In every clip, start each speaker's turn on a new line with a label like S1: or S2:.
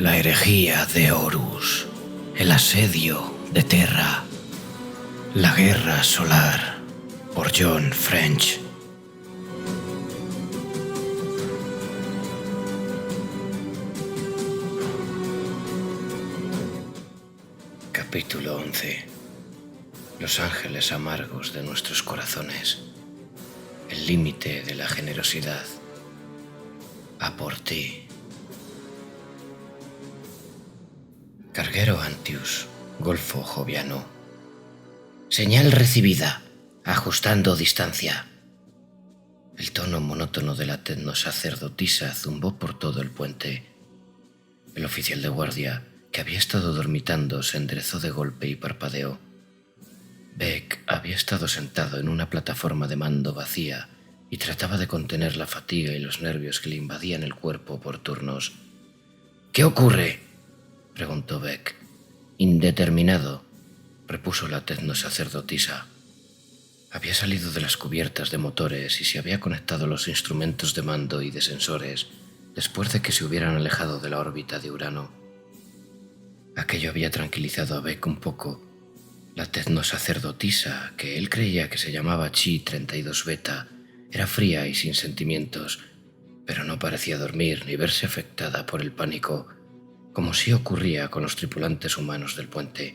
S1: La herejía de Horus, el asedio de Terra, la guerra solar, por John French. Capítulo 11. Los ángeles amargos de nuestros corazones, el límite de la generosidad. A por ti. Carguero Antius, Golfo Joviano. Señal recibida, ajustando distancia. El tono monótono de la tecnosacerdotisa zumbó por todo el puente. El oficial de guardia, que había estado dormitando, se enderezó de golpe y parpadeó. Beck había estado sentado en una plataforma de mando vacía y trataba de contener la fatiga y los nervios que le invadían el cuerpo por turnos. «¿Qué ocurre?», preguntó Beck. «Indeterminado», repuso la tecnosacerdotisa. Había salido de las cubiertas de motores y se había conectado los instrumentos de mando y de sensores después de que se hubieran alejado de la órbita de Urano. Aquello había tranquilizado a Beck un poco. La tecnosacerdotisa, que él creía que se llamaba Chi 32 Beta, era fría y sin sentimientos, pero no parecía dormir ni verse afectada por el pánico, como sí ocurría con los tripulantes humanos del puente.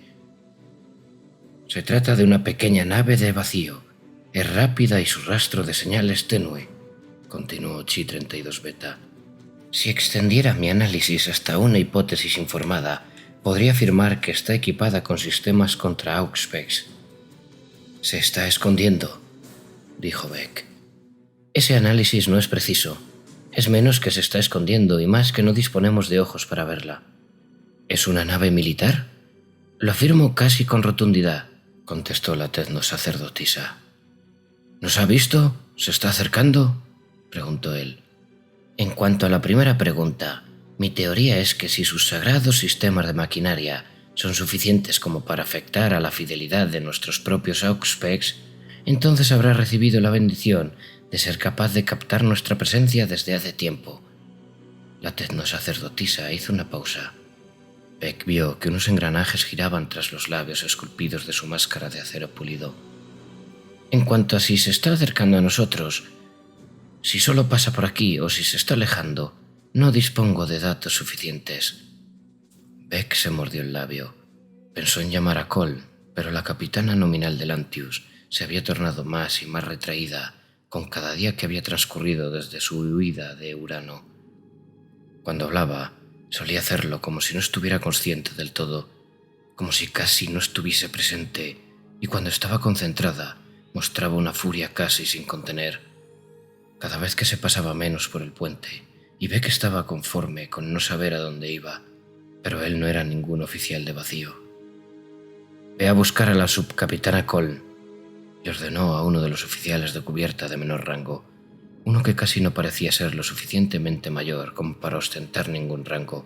S1: «Se trata de una pequeña nave de vacío. Es rápida y su rastro de señal es tenue», continuó Chi 32 Beta. «Si extendiera mi análisis hasta una hipótesis informada, podría afirmar que está equipada con sistemas contra Augspex». «Se está escondiendo», dijo Beck. «Ese análisis no es preciso. Es menos que se está escondiendo y más que no disponemos de ojos para verla». «¿Es una nave militar?». «Lo afirmo casi con rotundidad», contestó la tecnosacerdotisa. «¿Nos ha visto? ¿Se está acercando?», preguntó él. «En cuanto a la primera pregunta, mi teoría es que si sus sagrados sistemas de maquinaria son suficientes como para afectar a la fidelidad de nuestros propios Augspex, entonces habrá recibido la bendición de ser capaz de captar nuestra presencia desde hace tiempo». La tecnosacerdotisa hizo una pausa. Beck vio que unos engranajes giraban tras los labios esculpidos de su máscara de acero pulido. «En cuanto a si se está acercando a nosotros, si solo pasa por aquí o si se está alejando, no dispongo de datos suficientes». Beck se mordió el labio. Pensó en llamar a Cole, pero la capitana nominal del Antius se había tornado más y más retraída con cada día que había transcurrido desde su huida de Urano. Cuando hablaba, solía hacerlo como si no estuviera consciente del todo, como si casi no estuviese presente, y cuando estaba concentrada mostraba una furia casi sin contener. Cada vez que se pasaba menos por el puente, y Beck estaba conforme con no saber a dónde iba, pero él no era ningún oficial de vacío. «Ve a buscar a la subcapitana Cole», le ordenó a uno de los oficiales de cubierta de menor rango, uno que casi no parecía ser lo suficientemente mayor como para ostentar ningún rango.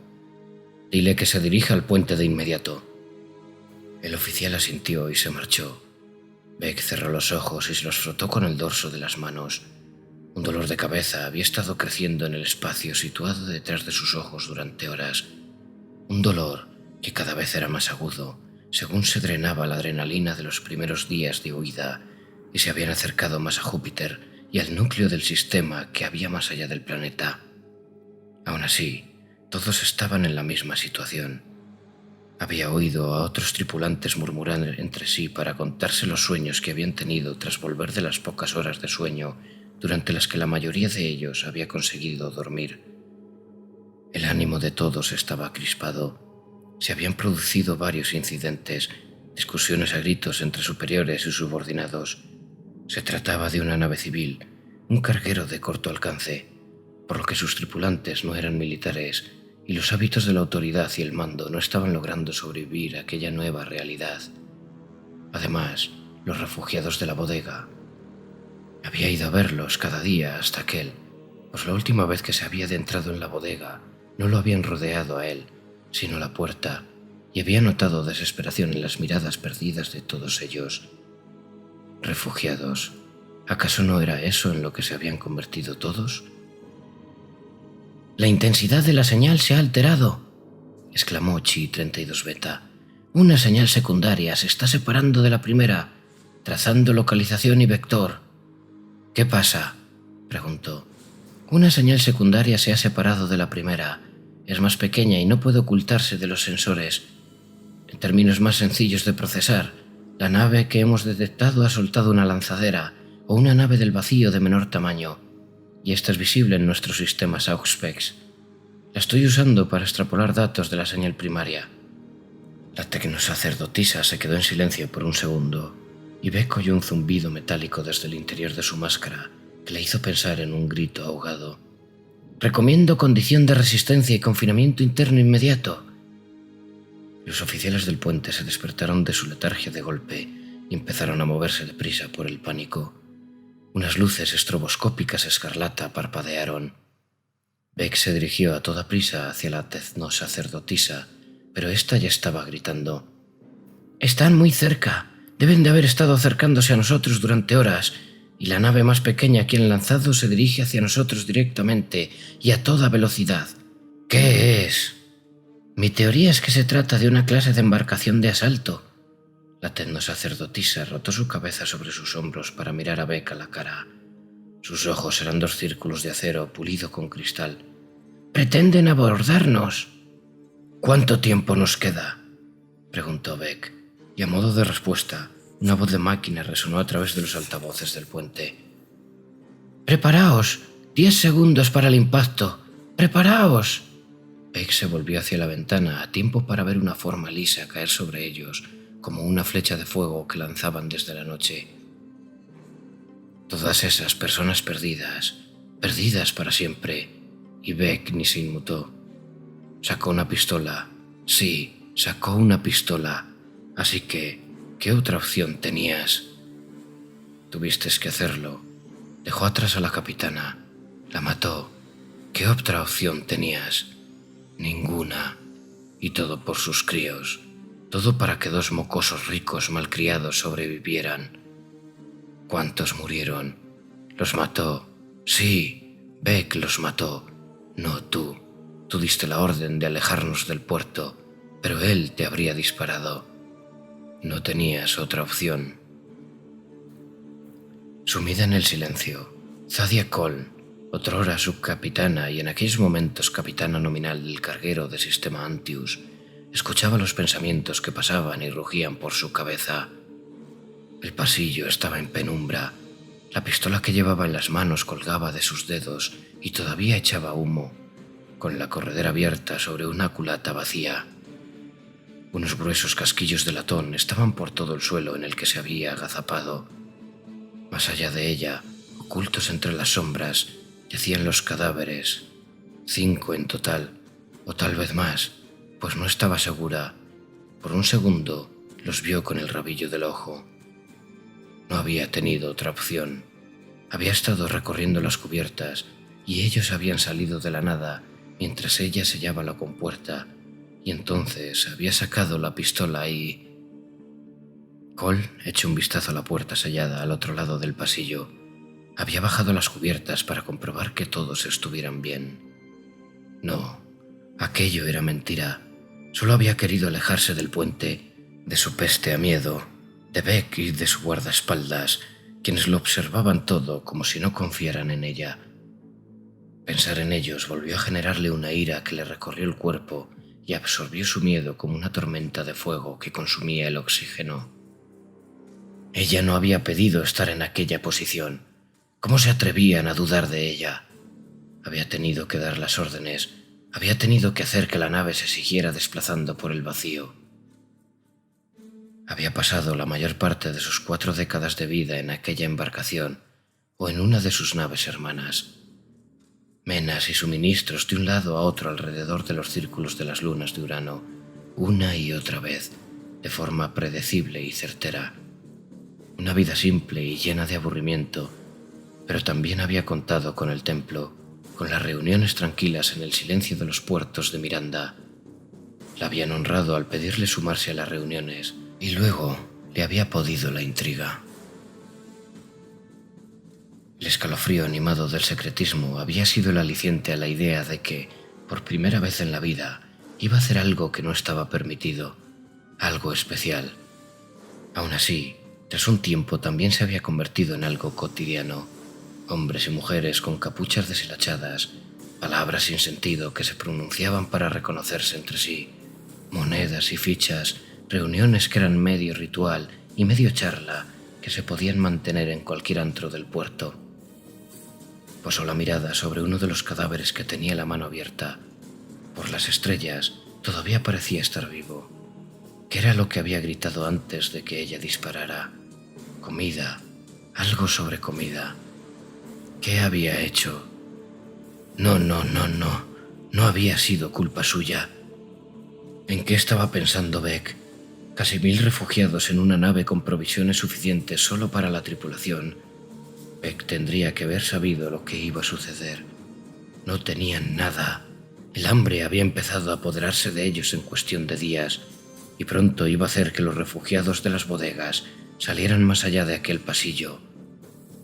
S1: «Dile que se dirija al puente de inmediato». El oficial asintió y se marchó. Beck cerró los ojos y se los frotó con el dorso de las manos. Un dolor de cabeza había estado creciendo en el espacio situado detrás de sus ojos durante horas. Un dolor que cada vez era más agudo, según se drenaba la adrenalina de los primeros días de huida y se habían acercado más a Júpiter y al núcleo del sistema que había más allá del planeta. Aún así, todos estaban en la misma situación. Había oído a otros tripulantes murmurar entre sí para contarse los sueños que habían tenido tras volver de las pocas horas de sueño durante las que la mayoría de ellos había conseguido dormir. El ánimo de todos estaba crispado. Se habían producido varios incidentes, discusiones a gritos entre superiores y subordinados. Se trataba de una nave civil, un carguero de corto alcance, por lo que sus tripulantes no eran militares y los hábitos de la autoridad y el mando no estaban logrando sobrevivir a aquella nueva realidad. Además, los refugiados de la bodega. Había ido a verlos cada día hasta aquel, pues la última vez que se había adentrado en la bodega no lo habían rodeado a él, sino la puerta, y había notado desesperación en las miradas perdidas de todos ellos. Refugiados. ¿Acaso no era eso en lo que se habían convertido todos? «La intensidad de la señal se ha alterado», exclamó Chi 32 Beta. Una señal secundaria se está separando de la primera, trazando localización y vector. ¿Qué pasa?, preguntó. Una señal secundaria se ha separado de la primera. Es más pequeña y no puede ocultarse de los sensores. En términos más sencillos de procesar, la nave que hemos detectado ha soltado una lanzadera o una nave del vacío de menor tamaño, y esta es visible en nuestros sistemas Auspex. La estoy usando para extrapolar datos de la señal primaria. La tecnosacerdotisa se quedó en silencio por un segundo, y Beck oyó un zumbido metálico desde el interior de su máscara que le hizo pensar en un grito ahogado. «Recomiendo condición de resistencia y confinamiento interno inmediato». Los oficiales del puente se despertaron de su letargia de golpe y empezaron a moverse deprisa por el pánico. Unas luces estroboscópicas escarlata parpadearon. Beck se dirigió a toda prisa hacia la tecnosacerdotisa, pero ésta ya estaba gritando. «Están muy cerca. Deben de haber estado acercándose a nosotros durante horas, y la nave más pequeña que han lanzado se dirige hacia nosotros directamente y a toda velocidad. ¿Qué es?» «Mi teoría es que se trata de una clase de embarcación de asalto». La tecnosacerdotisa rotó su cabeza sobre sus hombros para mirar a Beck a la cara. Sus ojos eran 2 círculos de acero pulido con cristal. «Pretenden abordarnos». «¿Cuánto tiempo nos queda?», preguntó Beck, y a modo de respuesta, una voz de máquina resonó a través de los altavoces del puente. «Preparaos, 10 segundos para el impacto. ¡Preparaos!». Beck se volvió hacia la ventana a tiempo para ver una forma lisa caer sobre ellos, como una flecha de fuego que lanzaban desde la noche. Todas esas personas perdidas, perdidas para siempre, y Beck ni se inmutó. Sacó una pistola. Sí, sacó una pistola. Así que, ¿qué otra opción tenías? Tuviste que hacerlo. Dejó atrás a la capitana. La mató. ¿Qué otra opción tenías? Ninguna. Y todo por sus críos. Todo para que 2 mocosos ricos malcriados sobrevivieran. ¿Cuántos murieron? Los mató. Sí, Beck los mató. No tú. Tú diste la orden de alejarnos del puerto, pero él te habría disparado. No tenías otra opción. Sumida en el silencio, Zadia Cole, otrora subcapitana y en aquellos momentos capitana nominal del carguero de sistema Antius, escuchaba los pensamientos que pasaban y rugían por su cabeza. El pasillo estaba en penumbra. La pistola que llevaba en las manos colgaba de sus dedos y todavía echaba humo, con la corredera abierta sobre una culata vacía. Unos gruesos casquillos de latón estaban por todo el suelo en el que se había agazapado. Más allá de ella, ocultos entre las sombras, yacían los cadáveres. 5 en total, o tal vez más, pues no estaba segura. Por un segundo los vio con el rabillo del ojo. No había tenido otra opción. Había estado recorriendo las cubiertas y ellos habían salido de la nada mientras ella sellaba la compuerta, y entonces había sacado la pistola y... Cole echó un vistazo a la puerta sellada al otro lado del pasillo. Había bajado las cubiertas para comprobar que todos estuvieran bien. No, aquello era mentira. Solo había querido alejarse del puente, de su peste a miedo, de Beck y de su guardaespaldas, quienes lo observaban todo como si no confiaran en ella. Pensar en ellos volvió a generarle una ira que le recorrió el cuerpo y absorbió su miedo como una tormenta de fuego que consumía el oxígeno. Ella no había pedido estar en aquella posición. ¿Cómo se atrevían a dudar de ella? Había tenido que dar las órdenes, había tenido que hacer que la nave se siguiera desplazando por el vacío. Había pasado la mayor parte de sus 4 décadas de vida en aquella embarcación o en una de sus naves hermanas. Menas y suministros de un lado a otro alrededor de los círculos de las lunas de Urano, una y otra vez, de forma predecible y certera. Una vida simple y llena de aburrimiento, pero también había contado con el templo, con las reuniones tranquilas en el silencio de los puertos de Miranda. La habían honrado al pedirle sumarse a las reuniones, y luego le había podido la intriga. El escalofrío animado del secretismo había sido el aliciente a la idea de que, por primera vez en la vida, Iba a hacer algo que no estaba permitido, algo especial. Aún así, tras un tiempo también se había convertido en algo cotidiano. Hombres y mujeres con capuchas deshilachadas, palabras sin sentido que se pronunciaban para reconocerse entre sí, monedas y fichas, reuniones que eran medio ritual y medio charla que se podían mantener en cualquier antro del puerto. Posó la mirada sobre uno de los cadáveres que tenía la mano abierta. Por las estrellas todavía parecía estar vivo. ¿Qué era lo que había gritado antes de que ella disparara? Comida, algo sobre comida. ¿Qué había hecho? No había sido culpa suya. ¿En qué estaba pensando Beck? Casi 1000 refugiados en una nave con provisiones suficientes solo para la tripulación. Beck tendría que haber sabido lo que iba a suceder. No tenían nada. El hambre había empezado a apoderarse de ellos en cuestión de días, y pronto iba a hacer que los refugiados de las bodegas salieran más allá de aquel pasillo.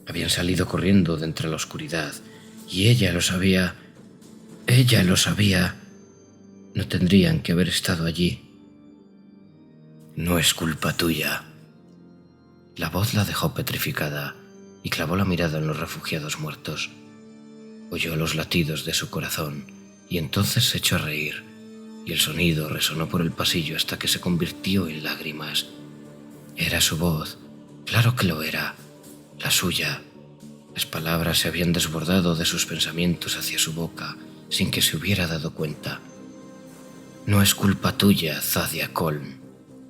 S1: Habían salido corriendo de entre la oscuridad, y ella lo sabía. Ella lo sabía. No tendrían que haber estado allí. No es culpa tuya. La voz la dejó petrificada y clavó la mirada en los refugiados muertos. Oyó los latidos de su corazón y entonces se echó a reír, y el sonido resonó por el pasillo hasta que se convirtió en lágrimas. Era su voz, claro que lo era, la suya. Las palabras se habían desbordado de sus pensamientos hacia su boca sin que se hubiera dado cuenta. No es culpa tuya, Zadia Colm,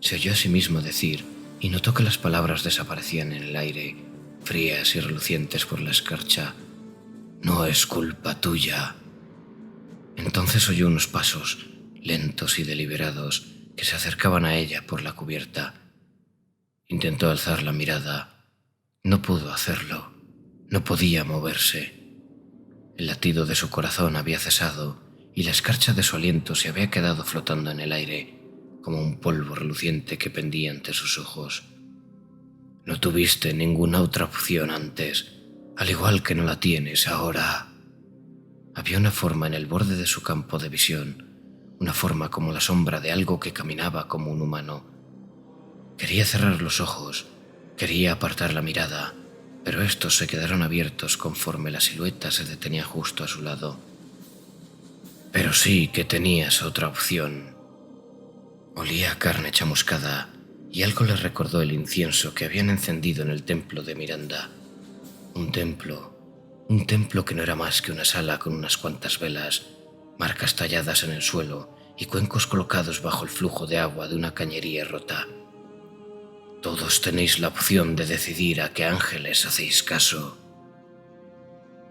S1: se oyó a sí mismo decir, y notó que las palabras desaparecían en el aire, frías y relucientes por la escarcha. No es culpa tuya. Entonces oyó unos pasos, lentos y deliberados, que se acercaban a ella por la cubierta. Intentó alzar la mirada. No pudo hacerlo. No podía moverse. El latido de su corazón había cesado y la escarcha de su aliento se había quedado flotando en el aire, como un polvo reluciente que pendía ante sus ojos. No tuviste ninguna otra opción antes, al igual que no la tienes ahora. Había una forma en el borde de su campo de visión, una forma como la sombra de algo que caminaba como un humano. Quería cerrar los ojos, quería apartar la mirada, pero estos se quedaron abiertos conforme la silueta se detenía justo a su lado. Pero sí que tenías otra opción. Olía a carne chamuscada y algo le recordó el incienso que habían encendido en el templo de Miranda. Un templo que no era más que una sala con unas cuantas velas, marcas talladas en el suelo y cuencos colocados bajo el flujo de agua de una cañería rota. Todos tenéis la opción de decidir a qué ángeles hacéis caso.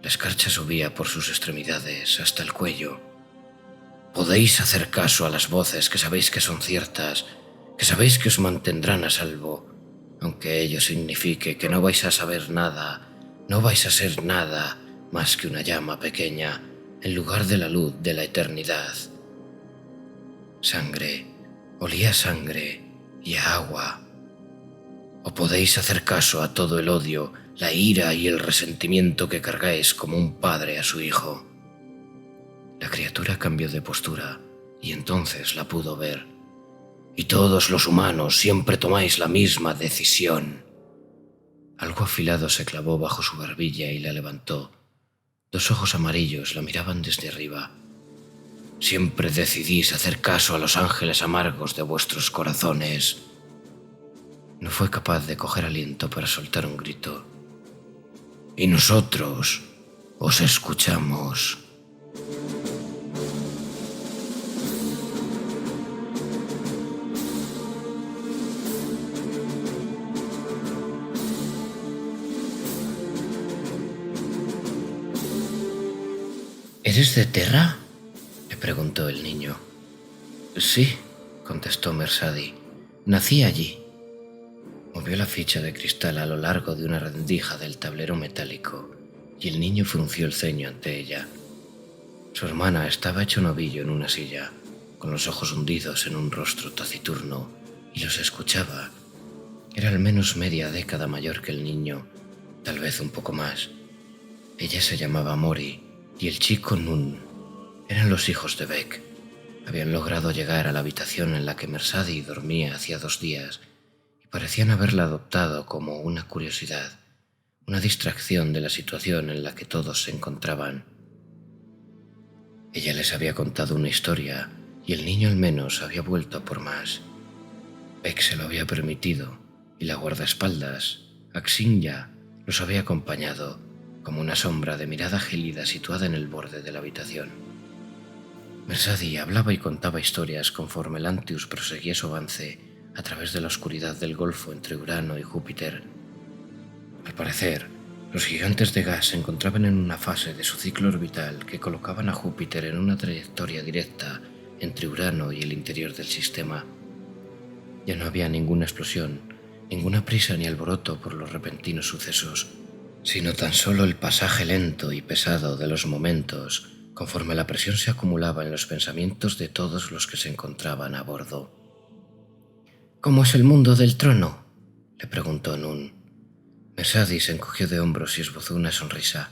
S1: La escarcha subía por sus extremidades hasta el cuello. Podéis hacer caso a las voces que sabéis que son ciertas, que sabéis que os mantendrán a salvo, aunque ello signifique que no vais a saber nada, no vais a ser nada más que una llama pequeña en lugar de la luz de la eternidad. Sangre, olía a sangre y a agua. O podéis hacer caso a todo el odio, la ira y el resentimiento que cargáis como un padre a su hijo. La criatura cambió de postura y entonces la pudo ver. Y todos los humanos siempre tomáis la misma decisión. Algo afilado se clavó bajo su barbilla y la levantó. 2 ojos amarillos la miraban desde arriba. Siempre decidís hacer caso a los ángeles amargos de vuestros corazones. No fue capaz de coger aliento para soltar un grito. Y nosotros os escuchamos. ¿Eres de Terra?, le preguntó el niño. Sí, contestó Mersadi. Nací allí. Movió la ficha de cristal a lo largo de una rendija del tablero metálico y el niño frunció el ceño ante ella. Su hermana estaba hecho un ovillo en una silla, con los ojos hundidos en un rostro taciturno, y los escuchaba. Era al menos media década mayor que el niño, tal vez un poco más. Ella se llamaba Mori y el chico Nun. Eran los hijos de Beck. Habían logrado llegar a la habitación en la que Mercedes dormía hacía 2 días y parecían haberla adoptado como una curiosidad, una distracción de la situación en la que todos se encontraban. Ella les había contado una historia y el niño al menos había vuelto a por más. Beck se lo había permitido y la guardaespaldas, Axinya, los había acompañado como una sombra de mirada gélida situada en el borde de la habitación. Mercedes hablaba y contaba historias conforme Lantius proseguía su avance a través de la oscuridad del golfo entre Urano y Júpiter. Al parecer, los gigantes de gas se encontraban en una fase de su ciclo orbital que colocaban a Júpiter en una trayectoria directa entre Urano y el interior del sistema. Ya no había ninguna explosión, ninguna prisa ni alboroto por los repentinos sucesos, sino tan solo el pasaje lento y pesado de los momentos conforme la presión se acumulaba en los pensamientos de todos los que se encontraban a bordo. «¿Cómo es el mundo del trono?», le preguntó Nun. Mercedes se encogió de hombros y esbozó una sonrisa.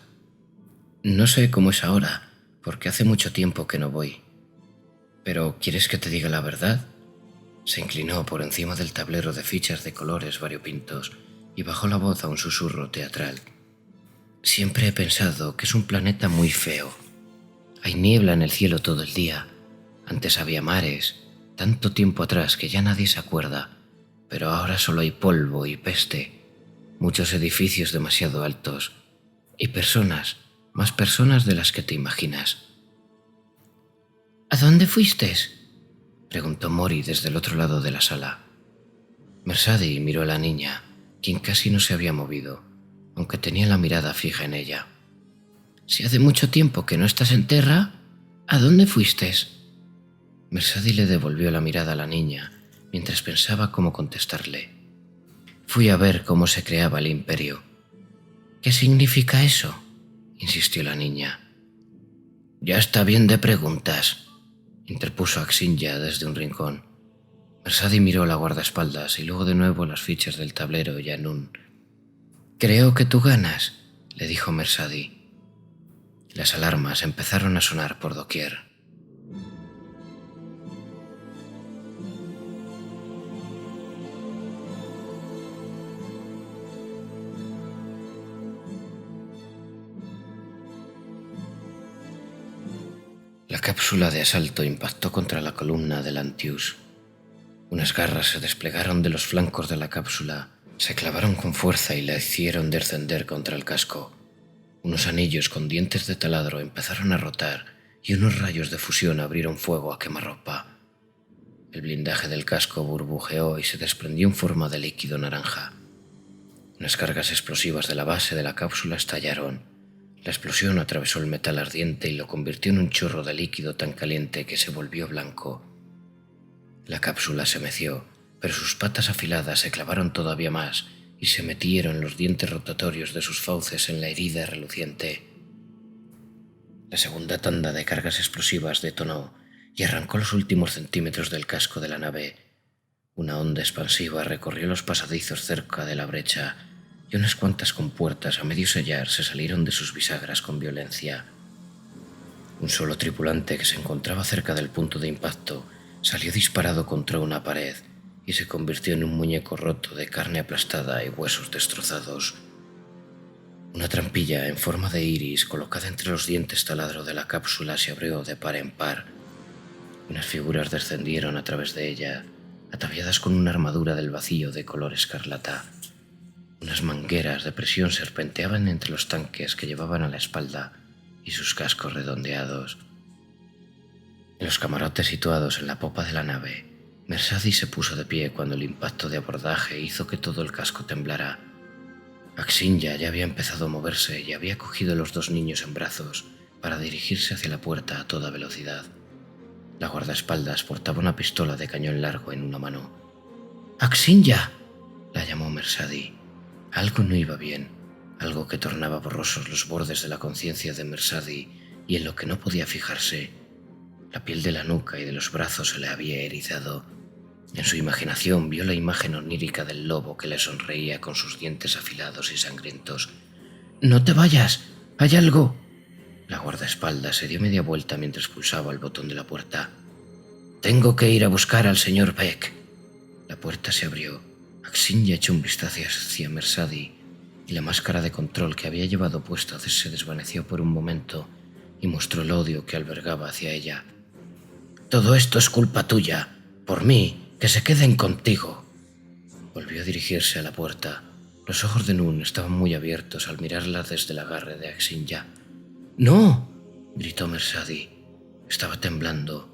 S1: «No sé cómo es ahora, porque hace mucho tiempo que no voy. Pero, ¿quieres que te diga la verdad?». Se inclinó por encima del tablero de fichas de colores variopintos y bajó la voz a un susurro teatral. «Siempre he pensado que es un planeta muy feo. Hay niebla en el cielo todo el día. Antes había mares, tanto tiempo atrás que ya nadie se acuerda, pero ahora solo hay polvo y peste, muchos edificios demasiado altos y personas, más personas de las que te imaginas». «¿A dónde fuiste?», preguntó Mori desde el otro lado de la sala. Mercedes miró a la niña, quien casi no se había movido, aunque tenía la mirada fija en ella. «Si hace mucho tiempo que no estás en Terra, ¿a dónde fuiste?». Mercedes le devolvió la mirada a la niña mientras pensaba cómo contestarle. «Fui a ver cómo se creaba el imperio». «¿Qué significa eso?», insistió la niña. «Ya está bien de preguntas», interpuso Axinya desde un rincón. Mercedes miró la guardaespaldas y luego de nuevo las fichas del tablero y a Nun. «Creo que tú ganas», le dijo Mercedes. Las alarmas empezaron a sonar por doquier. La cápsula de asalto impactó contra la columna de Lantius. Unas garras se desplegaron de los flancos de la cápsula, se clavaron con fuerza y la hicieron descender contra el casco. Unos anillos con dientes de taladro empezaron a rotar y unos rayos de fusión abrieron fuego a quemarropa. El blindaje del casco burbujeó y se desprendió en forma de líquido naranja. Unas cargas explosivas de la base de la cápsula estallaron. La explosión atravesó el metal ardiente y lo convirtió en un chorro de líquido tan caliente que se volvió blanco. La cápsula se meció, pero sus patas afiladas se clavaron todavía más y se metieron los dientes rotatorios de sus fauces en la herida reluciente. La segunda tanda de cargas explosivas detonó y arrancó los últimos centímetros del casco de la nave. Una onda expansiva recorrió los pasadizos cerca de la brecha y unas cuantas compuertas a medio sellar se salieron de sus bisagras con violencia. Un solo tripulante que se encontraba cerca del punto de impacto salió disparado contra una pared y se convirtió en un muñeco roto de carne aplastada y huesos destrozados. Una trampilla en forma de iris colocada entre los dientes taladro de la cápsula se abrió de par en par. Unas figuras descendieron a través de ella, ataviadas con una armadura del vacío de color escarlata. Unas mangueras de presión serpenteaban entre los tanques que llevaban a la espalda y sus cascos redondeados. En los camarotes situados en la popa de la nave, Mercedes se puso de pie cuando el impacto de abordaje hizo que todo el casco temblara. Axinya ya había empezado a moverse y había cogido a los 2 niños en brazos para dirigirse hacia la puerta a toda velocidad. La guardaespaldas portaba una pistola de cañón largo en una mano. «¡Axinya!», la llamó Mercedes. Algo no iba bien, algo que tornaba borrosos los bordes de la conciencia de Mercedes y en lo que no podía fijarse. La piel de la nuca y de los brazos se le había erizado. En su imaginación vio la imagen onírica del lobo que le sonreía con sus dientes afilados y sangrientos. «¡No te vayas! ¡Hay algo!». La guardaespaldas se dio media vuelta mientras pulsaba el botón de la puerta. Tengo que ir a buscar al señor Beck. La puerta se abrió. Axinya echó un vistazo hacia Mersadi y la máscara de control que había llevado puesta se desvaneció por un momento y mostró el odio que albergaba hacia ella. «Todo esto es culpa tuya. Por mí, que se queden contigo». Volvió a dirigirse a la puerta. Los ojos de Nun estaban muy abiertos al mirarla desde el agarre de Axinya. «¡No!», gritó Mersadi. Estaba temblando.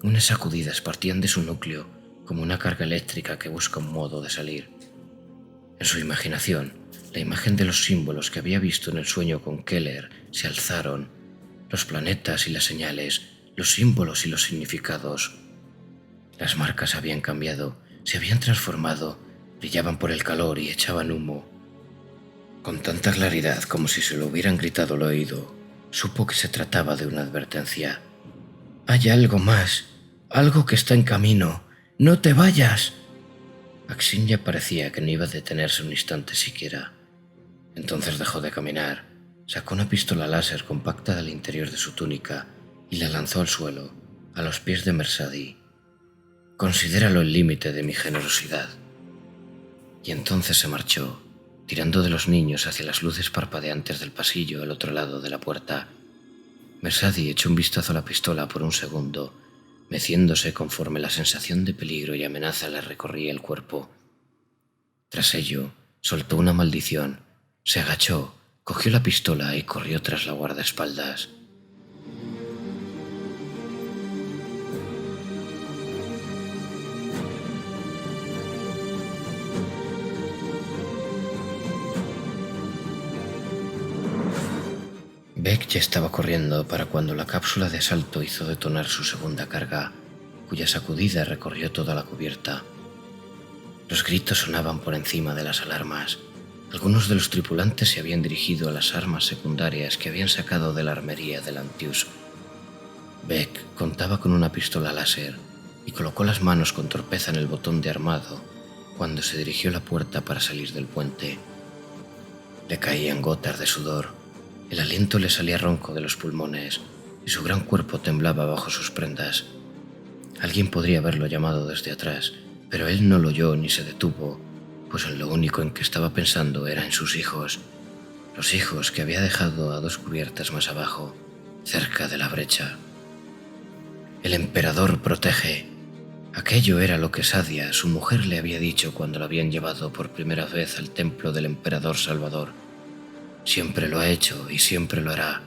S1: Unas sacudidas partían de su núcleo como una carga eléctrica que busca un modo de salir. En su imaginación, la imagen de los símbolos que había visto en el sueño con Keller se alzaron. Los planetas y las señales, los símbolos y los significados. Las marcas habían cambiado, se habían transformado, brillaban por el calor y echaban humo. Con tanta claridad como si se lo hubieran gritado al oído, supo que se trataba de una advertencia. «Hay algo más, algo que está en camino. ¡No te vayas!». Axinya parecía que no iba a detenerse un instante siquiera. Entonces dejó de caminar, sacó una pistola láser compacta del interior de su túnica y la lanzó al suelo, a los pies de Mersadi. «Considéralo el límite de mi generosidad». Y entonces se marchó, tirando de los niños hacia las luces parpadeantes del pasillo al otro lado de la puerta. Mersadi echó un vistazo a la pistola por un segundo, meciéndose conforme la sensación de peligro y amenaza le recorría el cuerpo. Tras ello, soltó una maldición, se agachó, cogió la pistola y corrió tras la guardaespaldas. Beck ya estaba corriendo para cuando la cápsula de asalto hizo detonar su segunda carga, cuya sacudida recorrió toda la cubierta. Los gritos sonaban por encima de las alarmas. Algunos de los tripulantes se habían dirigido a las armas secundarias que habían sacado de la armería del Antius. Beck contaba con una pistola láser y colocó las manos con torpeza en el botón de armado cuando se dirigió a la puerta para salir del puente. Le caían gotas de sudor. El aliento le salía ronco de los pulmones y su gran cuerpo temblaba bajo sus prendas. Alguien podría haberlo llamado desde atrás, pero él no lo oyó ni se detuvo, pues en lo único en que estaba pensando era en sus hijos, los hijos que había dejado a 2 cubiertas más abajo, cerca de la brecha. «El emperador protege». Aquello era lo que Sadia, su mujer, le había dicho cuando la habían llevado por primera vez al templo del emperador Salvador. Siempre lo ha hecho y siempre lo hará.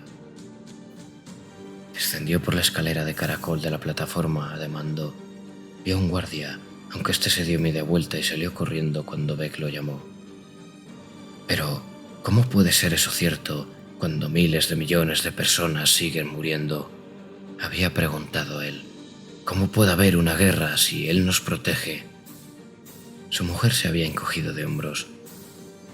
S1: Descendió por la escalera de caracol de la plataforma de mando. Vio a un guardia, aunque éste se dio media vuelta y salió corriendo cuando Beck lo llamó. «Pero, ¿cómo puede ser eso cierto cuando miles de millones de personas siguen muriendo?», había preguntado él. «¿Cómo puede haber una guerra si él nos protege?». Su mujer se había encogido de hombros.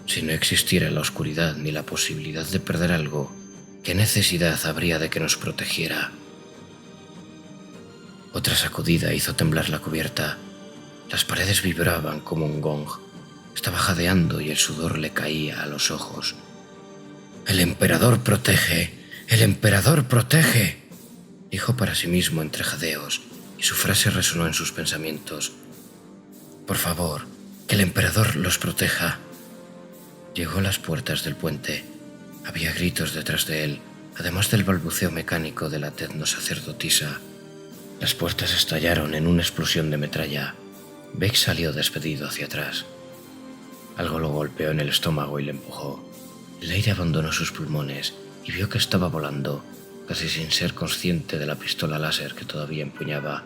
S1: Si no existiera la oscuridad ni la posibilidad de perder algo, ¿qué necesidad habría de que nos protegiera? Otra sacudida hizo temblar la cubierta. Las paredes vibraban como un gong. Estaba jadeando y el sudor le caía a los ojos. «El emperador protege, el emperador protege», dijo para sí mismo entre jadeos, y su frase resonó en sus pensamientos. «Por favor, que el emperador los proteja». Llegó a las puertas del puente. Había gritos detrás de él, además del balbuceo mecánico de la sacerdotisa. Las puertas estallaron en una explosión de metralla. Beck salió despedido hacia atrás. Algo lo golpeó en el estómago y le empujó. El aire abandonó sus pulmones y vio que estaba volando, casi sin ser consciente de la pistola láser que todavía empuñaba.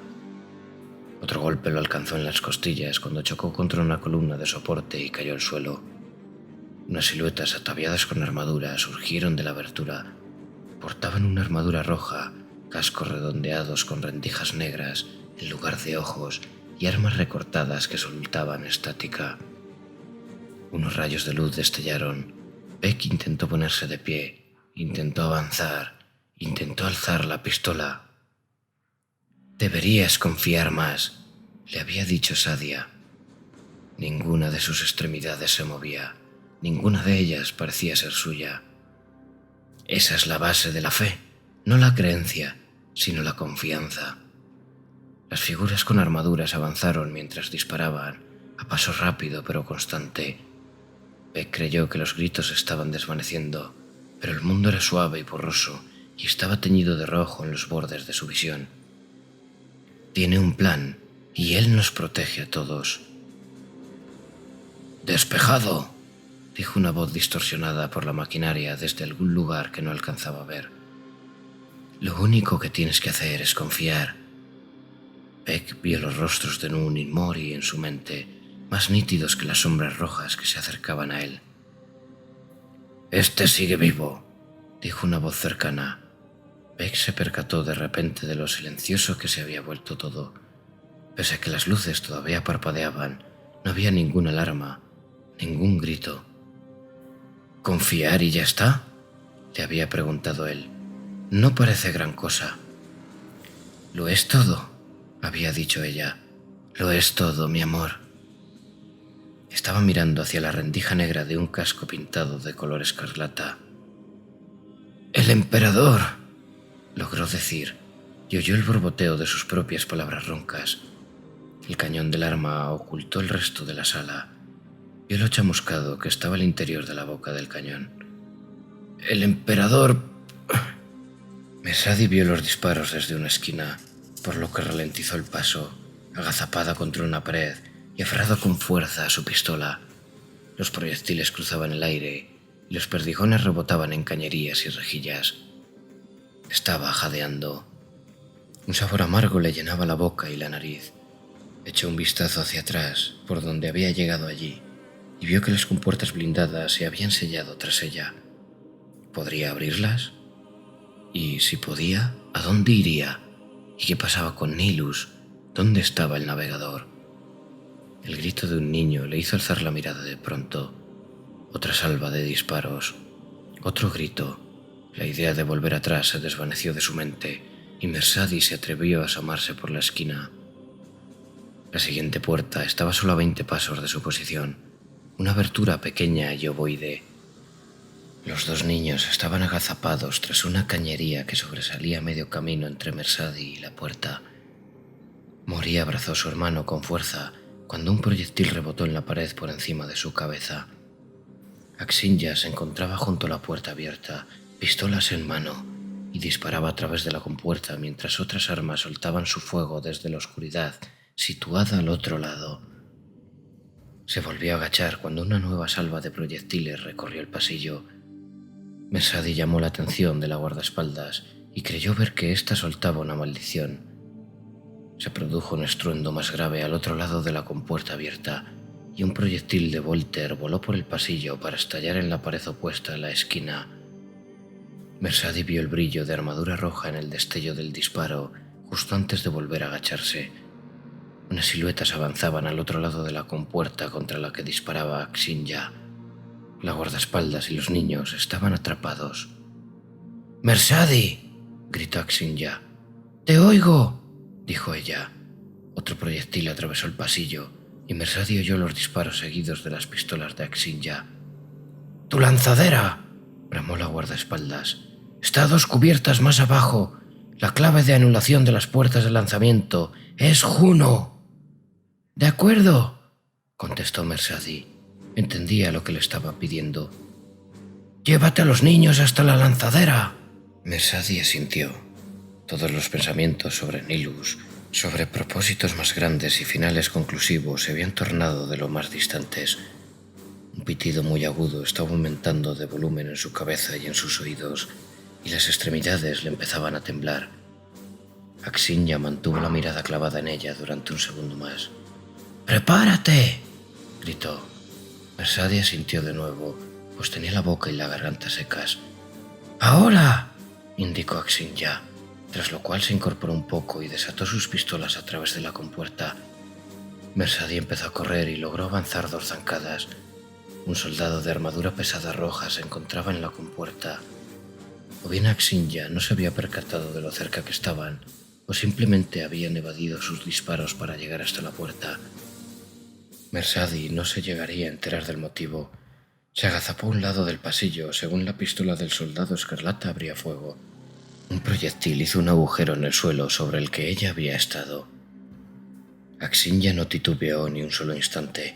S1: Otro golpe lo alcanzó en las costillas cuando chocó contra una columna de soporte y cayó al suelo. Unas siluetas ataviadas con armadura surgieron de la abertura. Portaban una armadura roja, cascos redondeados con rendijas negras en lugar de ojos y armas recortadas que soltaban estática. Unos rayos de luz destellaron. Beck intentó ponerse de pie, intentó avanzar, intentó alzar la pistola. «Deberías confiar más», le había dicho Sadia. Ninguna de sus extremidades se movía. Ninguna de ellas parecía ser suya. Esa es la base de la fe, no la creencia, sino la confianza. Las figuras con armaduras avanzaron mientras disparaban, a paso rápido pero constante. Beck creyó que los gritos se estaban desvaneciendo, pero el mundo era suave y borroso y estaba teñido de rojo en los bordes de su visión. Tiene un plan y él nos protege a todos. «¡Despejado!», dijo una voz distorsionada por la maquinaria desde algún lugar que no alcanzaba a ver. «Lo único que tienes que hacer es confiar». Beck vio los rostros de Nun y Mori en su mente, más nítidos que las sombras rojas que se acercaban a él. «Este sigue vivo», dijo una voz cercana. Beck se percató de repente de lo silencioso que se había vuelto todo. Pese a que las luces todavía parpadeaban, no había ninguna alarma, ningún grito. «¿Confiar y ya está?», le había preguntado él. «No parece gran cosa». «Lo es todo», había dicho ella. «Lo es todo, mi amor». Estaba mirando hacia la rendija negra de un casco pintado de color escarlata. «¡El emperador!», logró decir, y oyó el borboteo de sus propias palabras roncas. El cañón del arma ocultó el resto de la sala. Vio lo chamuscado que estaba al interior de la boca del cañón. «¡El emperador!». Mercedes vio los disparos desde una esquina, por lo que ralentizó el paso, agazapada contra una pared y aferrado con fuerza a su pistola. Los proyectiles cruzaban el aire y los perdigones rebotaban en cañerías y rejillas. Estaba jadeando. Un sabor amargo le llenaba la boca y la nariz. Echó un vistazo hacia atrás, por donde había llegado allí, y vio que las compuertas blindadas se habían sellado tras ella. ¿Podría abrirlas? Y si podía, ¿a dónde iría? ¿Y qué pasaba con Nilus? ¿Dónde estaba el navegador? El grito de un niño le hizo alzar la mirada de pronto. Otra salva de disparos. Otro grito. La idea de volver atrás se desvaneció de su mente y Mercedes se atrevió a asomarse por la esquina. La siguiente puerta estaba solo a 20 pasos de su posición, una abertura pequeña y ovoide. Los dos niños estaban agazapados tras una cañería que sobresalía a medio camino entre Mercedes y la puerta. Mori abrazó a su hermano con fuerza cuando un proyectil rebotó en la pared por encima de su cabeza. Axinya se encontraba junto a la puerta abierta, pistolas en mano, y disparaba a través de la compuerta mientras otras armas soltaban su fuego desde la oscuridad situada al otro lado. Se volvió a agachar cuando una nueva salva de proyectiles recorrió el pasillo. Mercedes llamó la atención de la guardaespaldas y creyó ver que ésta soltaba una maldición. Se produjo un estruendo más grave al otro lado de la compuerta abierta y un proyectil de Volter voló por el pasillo para estallar en la pared opuesta a la esquina. Mercedes vio el brillo de armadura roja en el destello del disparo justo antes de volver a agacharse. Unas siluetas avanzaban al otro lado de la compuerta contra la que disparaba Axinya. La guardaespaldas y los niños estaban atrapados. «¡Mercedes!», gritó Axinya. «¡Te oigo!», dijo ella. Otro proyectil atravesó el pasillo y Mercedes oyó los disparos seguidos de las pistolas de Axinya. «¡Tu lanzadera!», bramó la guardaespaldas. «Está a 2 cubiertas más abajo. La clave de anulación de las puertas de lanzamiento es Juno». «De acuerdo», contestó Mercedes. Entendía lo que le estaba pidiendo. «Llévate a los niños hasta la lanzadera». Mercedes asintió. Todos los pensamientos sobre Nilus, sobre propósitos más grandes y finales conclusivos se habían tornado de lo más distantes. Un pitido muy agudo estaba aumentando de volumen en su cabeza y en sus oídos, y las extremidades le empezaban a temblar. Axinya mantuvo la mirada clavada en ella durante un segundo más. «¡Prepárate!», gritó. Mercedes asintió de nuevo, pues tenía la boca y la garganta secas. «¡Ahora!», indicó Axinya, tras lo cual se incorporó un poco y desató sus pistolas a través de la compuerta. Mercedes empezó a correr y logró avanzar 2 zancadas. Un soldado de armadura pesada roja se encontraba en la compuerta. O bien Axinya no se había percatado de lo cerca que estaban, o simplemente habían evadido sus disparos para llegar hasta la puerta. Mercedes no se llegaría a enterar del motivo. Se agazapó a un lado del pasillo según la pistola del soldado escarlata abría fuego. Un proyectil hizo un agujero en el suelo sobre el que ella había estado. Axinya no titubeó ni un solo instante.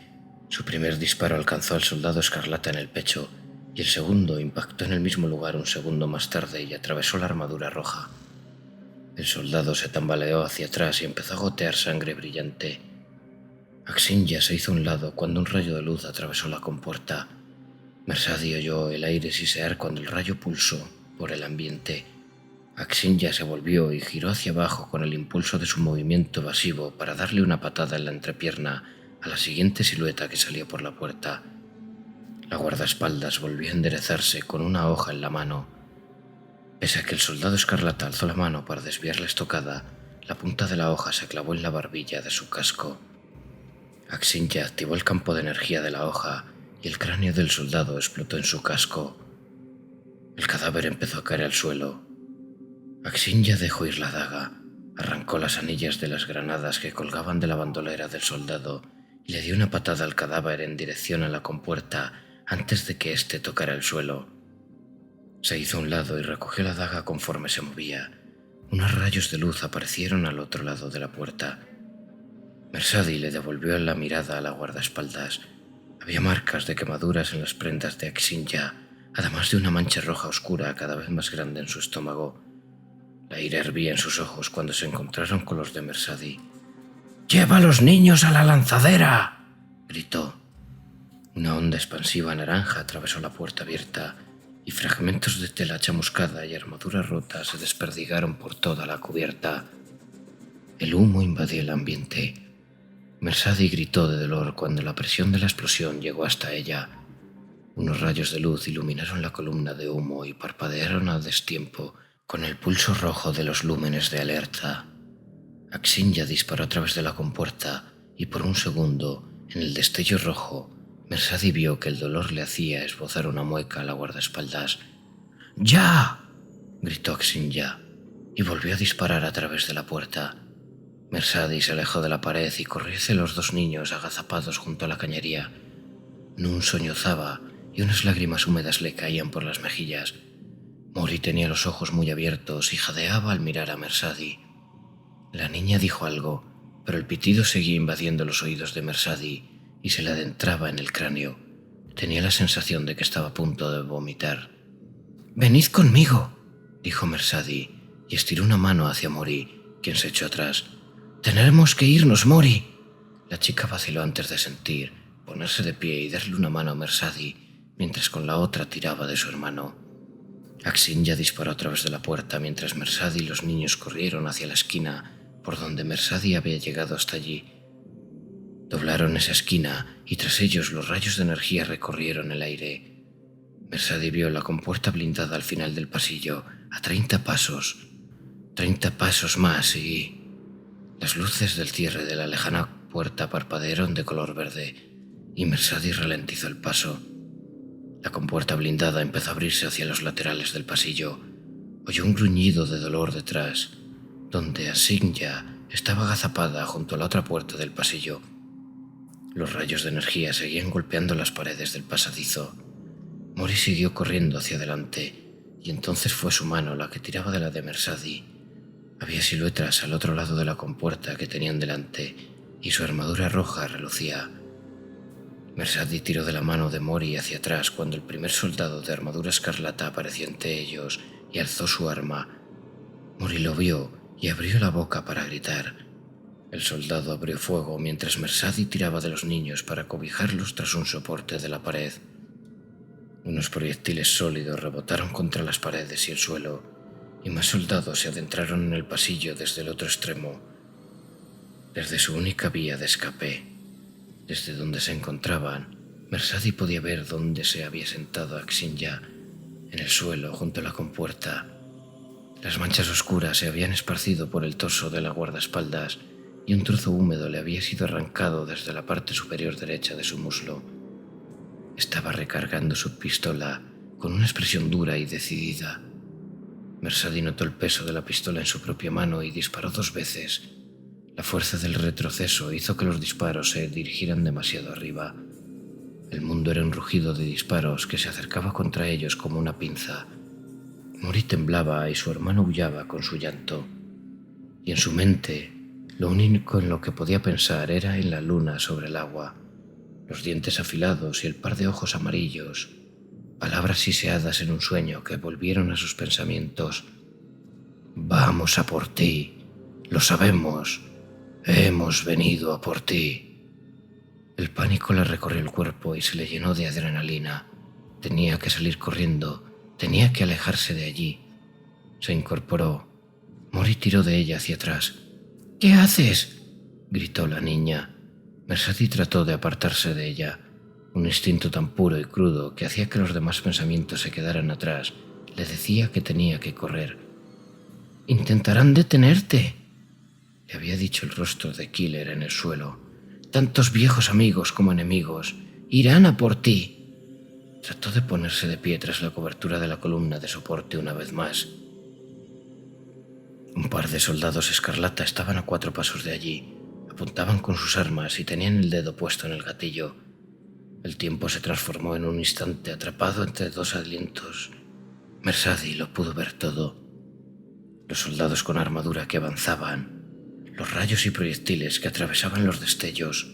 S1: Su primer disparo alcanzó al soldado escarlata en el pecho y el segundo impactó en el mismo lugar un segundo más tarde y atravesó la armadura roja. El soldado se tambaleó hacia atrás y empezó a gotear sangre brillante. Axinya se hizo a un lado cuando un rayo de luz atravesó la compuerta. Mersadí oyó el aire sisear cuando el rayo pulsó por el ambiente. Axinya se volvió y giró hacia abajo con el impulso de su movimiento evasivo para darle una patada en la entrepierna a la siguiente silueta que salió por la puerta. La guardaespaldas volvió a enderezarse con una hoja en la mano. Pese a que el soldado escarlata alzó la mano para desviar la estocada, la punta de la hoja se clavó en la barbilla de su casco. Axinya activó el campo de energía de la hoja y el cráneo del soldado explotó en su casco. El cadáver empezó a caer al suelo. Axinya dejó ir la daga, arrancó las anillas de las granadas que colgaban de la bandolera del soldado y le dio una patada al cadáver en dirección a la compuerta antes de que éste tocara el suelo. Se hizo a un lado y recogió la daga conforme se movía. Unos rayos de luz aparecieron al otro lado de la puerta. Mersadí le devolvió la mirada a la guardaespaldas. Había marcas de quemaduras en las prendas de Axinya, además de una mancha roja oscura cada vez más grande en su estómago. La ira hervía en sus ojos cuando se encontraron con los de Mersadí. «¡Lleva a los niños a la lanzadera!», gritó. Una onda expansiva naranja atravesó la puerta abierta y fragmentos de tela chamuscada y armadura rota se desperdigaron por toda la cubierta. El humo invadió el ambiente. Mersadí gritó de dolor cuando la presión de la explosión llegó hasta ella. Unos rayos de luz iluminaron la columna de humo y parpadearon a destiempo con el pulso rojo de los lúmenes de alerta. Axinya disparó a través de la compuerta y por un segundo, en el destello rojo, Mersadí vio que el dolor le hacía esbozar una mueca a la guardaespaldas. «¡Ya!», gritó Axinya y volvió a disparar a través de la puerta. Mersadí se alejó de la pared y corrió hacia los dos niños agazapados junto a la cañería. Nun sollozaba y unas lágrimas húmedas le caían por las mejillas. Mori tenía los ojos muy abiertos y jadeaba al mirar a Mersadí. La niña dijo algo, pero el pitido seguía invadiendo los oídos de Mersadí y se le adentraba en el cráneo. Tenía la sensación de que estaba a punto de vomitar. «Venid conmigo», dijo Mersadí y estiró una mano hacia Mori, quien se echó atrás. «Tenemos que irnos, Mori». La chica vaciló antes de sentir, ponerse de pie y darle una mano a Mersadí, mientras con la otra tiraba de su hermano. Axinya disparó a través de la puerta mientras Mersadí y los niños corrieron hacia la esquina por donde Mersadí había llegado hasta allí. Doblaron esa esquina y tras ellos los rayos de energía recorrieron el aire. Mersadí vio la compuerta blindada al final del pasillo, a 30 pasos. 30 pasos más y... Las luces del cierre de la lejana puerta parpadearon de color verde y Mersadí ralentizó el paso. La compuerta blindada empezó a abrirse hacia los laterales del pasillo. Oyó un gruñido de dolor detrás, donde Axinya estaba agazapada junto a la otra puerta del pasillo. Los rayos de energía seguían golpeando las paredes del pasadizo. Mori siguió corriendo hacia adelante y entonces fue su mano la que tiraba de la de Mersadí. Había siluetas al otro lado de la compuerta que tenían delante y su armadura roja relucía. Mersadí tiró de la mano de Mori hacia atrás cuando el primer soldado de armadura escarlata apareció entre ellos y alzó su arma. Mori lo vio y abrió la boca para gritar. El soldado abrió fuego mientras Mersadí tiraba de los niños para cobijarlos tras un soporte de la pared. Unos proyectiles sólidos rebotaron contra las paredes y el suelo, y más soldados se adentraron en el pasillo desde el otro extremo, desde su única vía de escape. Desde donde se encontraban, Mersadí podía ver dónde se había sentado Axinya, en el suelo junto a la compuerta. Las manchas oscuras se habían esparcido por el torso de la guardaespaldas y un trozo húmedo le había sido arrancado desde la parte superior derecha de su muslo. Estaba recargando su pistola con una expresión dura y decidida. Mersadí notó el peso de la pistola en su propia mano y disparó 2 veces. La fuerza del retroceso hizo que los disparos se dirigieran demasiado arriba. El mundo era un rugido de disparos que se acercaba contra ellos como una pinza. Mori temblaba y su hermano aullaba con su llanto. Y en su mente, Lo único en lo que podía pensar era en la luna sobre el agua, los dientes afilados y el par de ojos amarillos, palabras siseadas en un sueño que volvieron a sus pensamientos. Vamos a por ti, lo sabemos, hemos venido a por ti. El pánico le recorrió el cuerpo y se le llenó de adrenalina. Tenía que salir corriendo, tenía que alejarse de allí. Se incorporó. Mori tiró de ella hacia atrás. «¿Qué haces?», gritó la niña. Mercedes trató de apartarse de ella. Un instinto tan puro y crudo que hacía que los demás pensamientos se quedaran atrás le decía que tenía que correr. «Intentarán detenerte», le había dicho el rostro de Killer en el suelo. «Tantos viejos amigos como enemigos irán a por ti». Trató de ponerse de pie tras la cobertura de la columna de soporte una vez más. Un par de soldados escarlata estaban a 4 pasos de allí. Apuntaban con sus armas y tenían el dedo puesto en el gatillo. El tiempo se transformó en un instante, atrapado entre 2 alientos. Mercedes lo pudo ver todo. Los soldados con armadura que avanzaban, los rayos y proyectiles que atravesaban los destellos,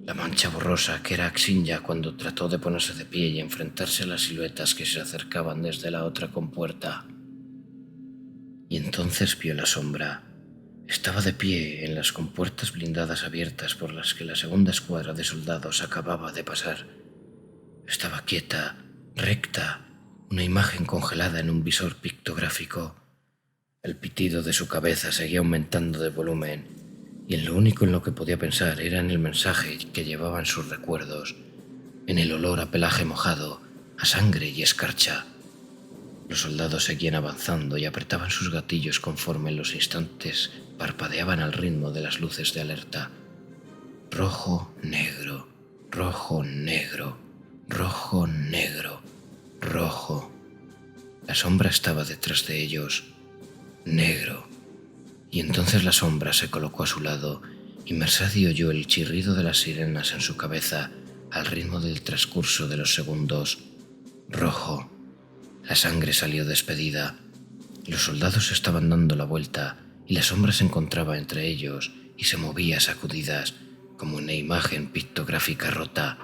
S1: la mancha borrosa que era Axinya cuando trató de ponerse de pie y enfrentarse a las siluetas que se acercaban desde la otra compuerta. Y entonces vio la sombra. Estaba de pie en las compuertas blindadas abiertas por las que la segunda escuadra de soldados acababa de pasar. Estaba quieta, recta, una imagen congelada en un visor pictográfico. El pitido de su cabeza seguía aumentando de volumen, y en lo único en lo que podía pensar era en el mensaje que llevaban sus recuerdos, en el olor a pelaje mojado, a sangre y escarcha. Los soldados seguían avanzando y apretaban sus gatillos conforme los instantes parpadeaban al ritmo de las luces de alerta. Rojo, negro, rojo, negro, rojo, negro, rojo. La sombra estaba detrás de ellos. Negro. Y entonces la sombra se colocó a su lado y Mercedes oyó el chirrido de las sirenas en su cabeza al ritmo del transcurso de los segundos. Rojo. La sangre salió despedida. Los soldados estaban dando la vuelta y la sombra se encontraba entre ellos y se movía a sacudidas como una imagen pictográfica rota.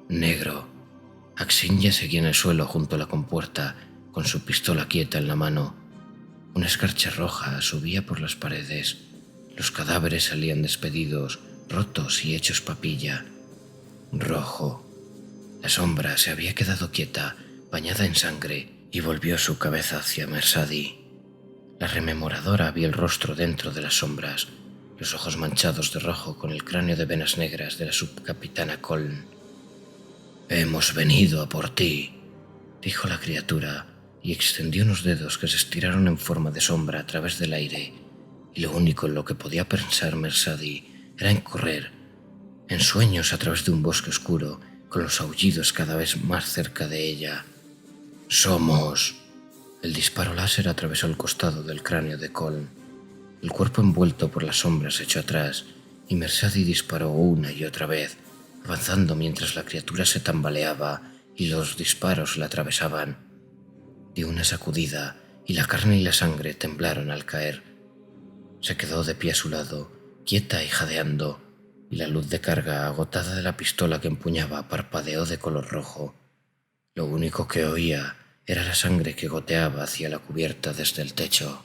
S1: Negro. Axinya seguía en el suelo junto a la compuerta con su pistola quieta en la mano. Una escarcha roja subía por las paredes. Los cadáveres salían despedidos, rotos y hechos papilla. Rojo. La sombra se había quedado quieta, bañada en sangre, y volvió su cabeza hacia Mercedes. La rememoradora vio el rostro dentro de las sombras, los ojos manchados de rojo con el cráneo de venas negras de la subcapitana Coln. «Hemos venido a por ti», dijo la criatura, y extendió unos dedos que se estiraron en forma de sombra a través del aire, y lo único en lo que podía pensar Mercedes era en correr, en sueños a través de un bosque oscuro, con los aullidos cada vez más cerca de ella. «Somos». El disparo láser atravesó el costado del cráneo de Colm. El cuerpo envuelto por las sombras se echó atrás, y Mercedes disparó una y otra vez, avanzando mientras la criatura se tambaleaba y los disparos la atravesaban. Dio una sacudida y la carne y la sangre temblaron al caer. Se quedó de pie a su lado, quieta y jadeando, y la luz de carga agotada de la pistola que empuñaba parpadeó de color rojo. Lo único que oía era la sangre que goteaba hacia la cubierta desde el techo.